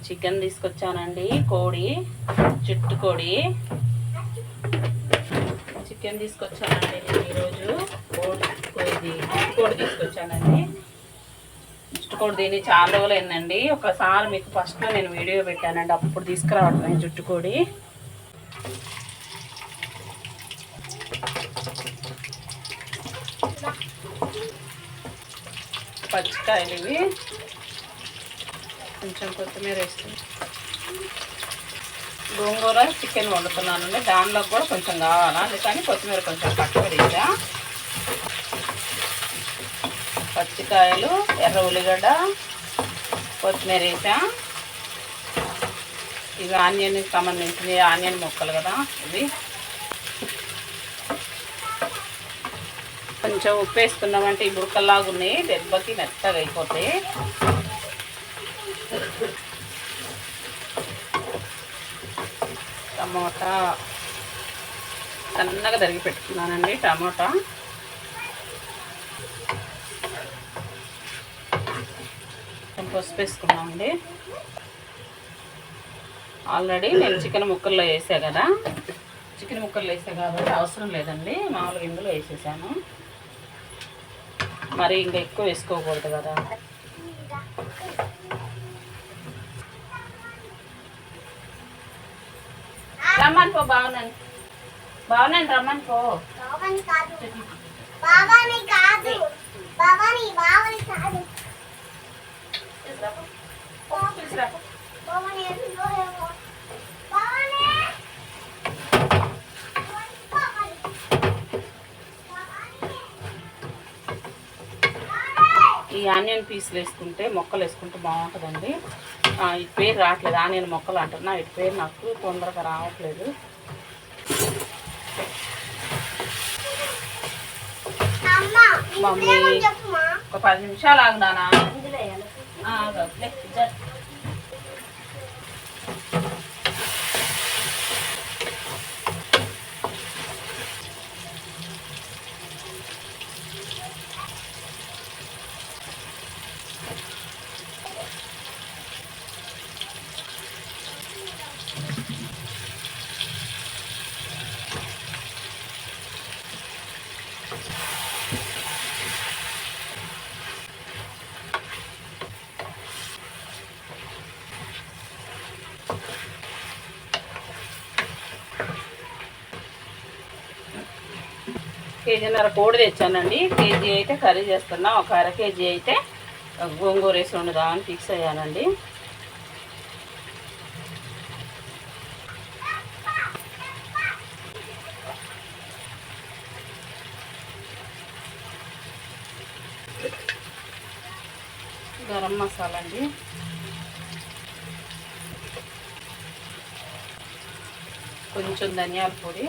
Chicken తీసుకొచ్చానండి. కోడి, జుట్టు కోడి చికెన్ తీసుకొచ్చానండి. నేను ఈరోజు కోడి తీసుకొచ్చానండి. జుట్టు కోడి దీన్ని చాలా రోజులు అయిందండి. ఒకసారి మీకు ఫస్ట్లో నేను వీడియో పెట్టానండి, అప్పుడు తీసుకురావటమే జుట్టు కోడి. పచ్చికాయలు ఇవి, కొంచెం కొత్తిమీర వేసుకుని గోంగూర చికెన్ వండుతున్నానండి. దానిలో కూడా కొంచెం కావాలా, అందుకని కొత్తిమీర కొంచెం తక్కువ వేసా. పచ్చికాయలు, ఎర్ర ఉల్లిగడ్డ, కొత్తిమీర వేసా. ఇవి ఆనియన్కి సంబంధించిన ఆనియన్ ముక్కలు కదా ఇవి. కొంచెం ఉప్పు వేసుకున్నామంటే ఈ బుడకల్లాగా ఉన్నాయి, దెబ్బకి మెత్తగా అయిపోతాయి. టమోటా సన్నగా తరిగి పెట్టుకున్నానండి. టమోటా పసుపు వేసుకున్నామండి. ఆల్రెడీ నేను చికెన్ ముక్కల్లో వేసా కదా, చికెన్ ముక్కలు వేసా కాబట్టి అవసరం లేదండి, మామూలుగా ఇందులో వేసేసాను. మరి ఇంకా ఎక్కువ వేసుకోకూడదు కదా. రమ్మని పో, బాగున్నాను రమ్మని పో. ఈ ఆనియన్ పీసులు వేసుకుంటే, మొక్కలు వేసుకుంటే బాగుంటుందండి. ఈ పేరు రావట్లేదు, ఆనియన్ మొక్కలు అంటున్నా, ఇటు పేరు నాకు తొందరగా రావట్లేదు. మమ్మీ ఒక 10 నిమిషాలు ఆగుదానా? కేజీన్నర కోడి తెచ్చానండి. కేజీ అయితే కర్రీ చేస్తున్నా, ఒక అర కేజీ అయితే గోంగూర వేసి వండుదామని ఫిక్స్ అయ్యానండి. గరం మసాలా అండి, కొంచెం ధనియాల పొడి,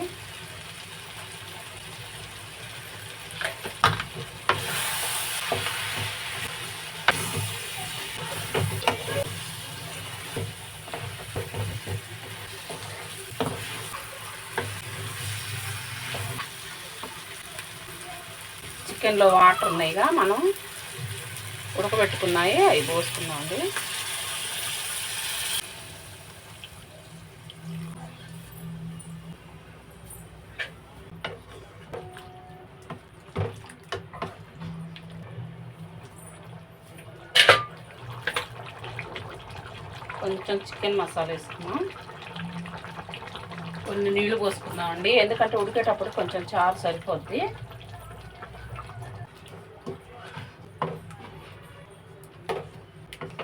చికెన్లో వాటర్ ఉన్నాయిగా మనం ఉడకబెట్టుకున్నాయి, అవి పోసుకున్నామండి. కొంచెం చికెన్ మసాలా వేసుకున్నాం, కొన్ని నీళ్లు పోసుకున్నామండి, ఎందుకంటే ఉడికేటప్పుడు కొంచెం చారు సరిపోద్ది.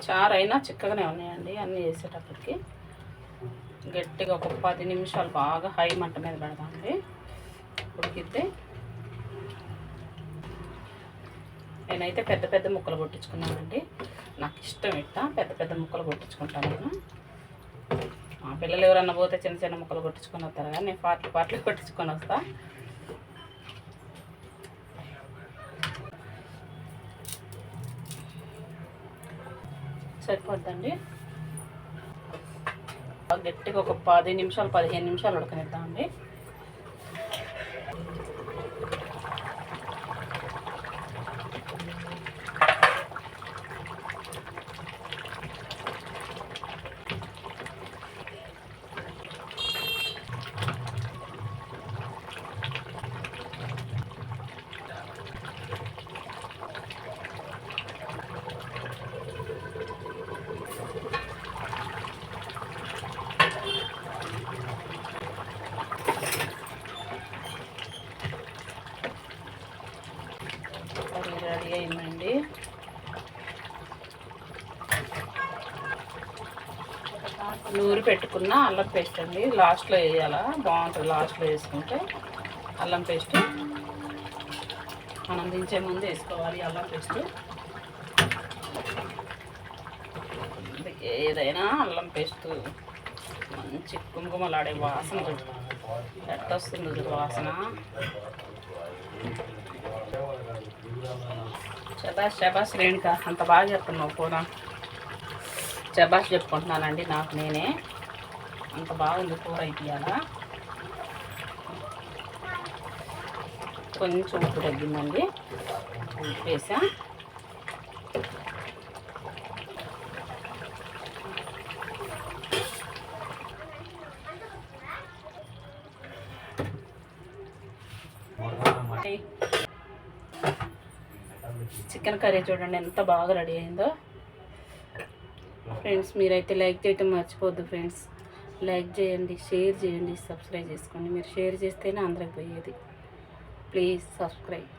చారు అయినా చిక్కగానే ఉన్నాయండి అన్నీ వేసేటప్పటికి. గట్టిగా ఒక 10 నిమిషాలు బాగా హై మంట మీద పెడదామండి, ఉడికితే. నేనైతే పెద్ద పెద్ద ముక్కలు కొట్టించుకున్నానండి, నాకు ఇష్టం ఇట్లా పెద్ద పెద్ద ముక్కలు కొట్టించుకుంటాను నేను. మా పిల్లలు ఎవరన్నా పోతే చిన్న చిన్న ముక్కలు కొట్టించుకొని వస్తారు, కానీ నేను పాటలు కొట్టించుకొని వస్తా. సరిపోద్దండి. గట్టిగా ఒక 10 నిమిషాలు 15 నిమిషాలు ఉడకనిద్దామండి. రెడీ అయిందండి. నూరి పెట్టుకున్న అల్లం పేస్ట్ అండి, లాస్ట్లో వేయాలా, బాగుంటుంది. లాస్ట్లో వేసుకుంటే అల్లం పేస్ట్ మనం దించే ముందు వేసుకోవాలి. అల్లం పేస్ట్ ఏదైనా అల్లం పేస్ట్ మంచి కుంకుమలాడే వాసన ఎట్ట వస్తుంది వాసన. శబాష్ రేణుక, అంత బాగా చెప్తున్నావు కూర. శబాష్ చెప్పుకుంటున్నానండి నాకు నేనే, అంత బాగుంది కూర. ఇయ్యాల కొంచెం ఉప్పు తగ్గిందండి, ఉప్పు వేసా. చికెన్ కర్రీ చూడండి ఎంత బాగా రెడీ అయిందో ఫ్రెండ్స్. మీరైతే లైక్ చేయటం మర్చిపోద్దు ఫ్రెండ్స్. లైక్ చేయండి, షేర్ చేయండి, సబ్స్క్రైబ్ చేసుకోండి. మీరు షేర్ చేస్తేనే అందరికి పోయేది. Please subscribe.